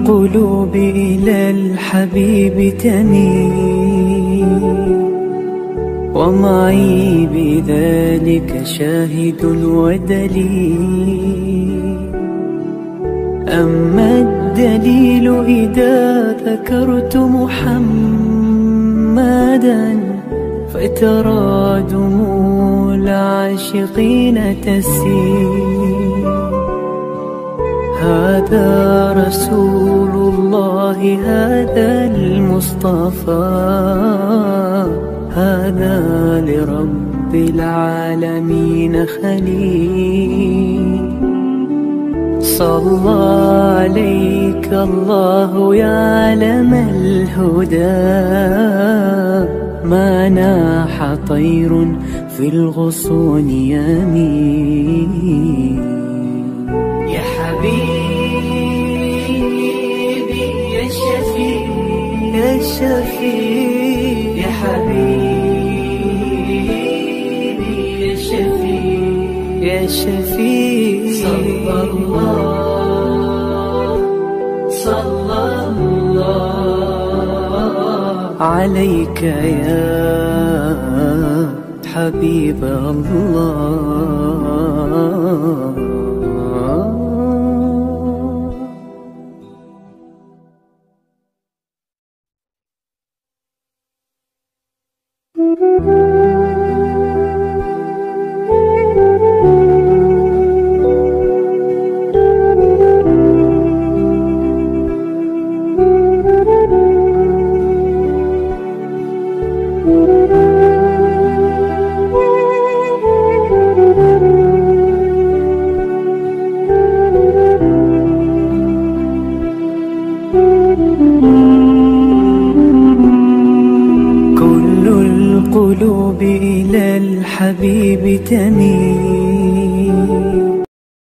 القلوب إلى الحبيب تميل، ومعي بذلك شاهد ودليل. أما الدليل إذا ذكرت محمدا فترى دموع العاشقين تسيل. هذا رسول الله، هذا المصطفى، هذا لرب العالمين خليل. صلى عليك الله يا علم الهدى، ما ناح طير في الغصون يمين. يا حبيبي يا شفيع يا شفيع، يا حبيبي يا شفيع يا شفيع. صلى الله عليك يا حبيب الله. القلوب إلى الحبيب تميل،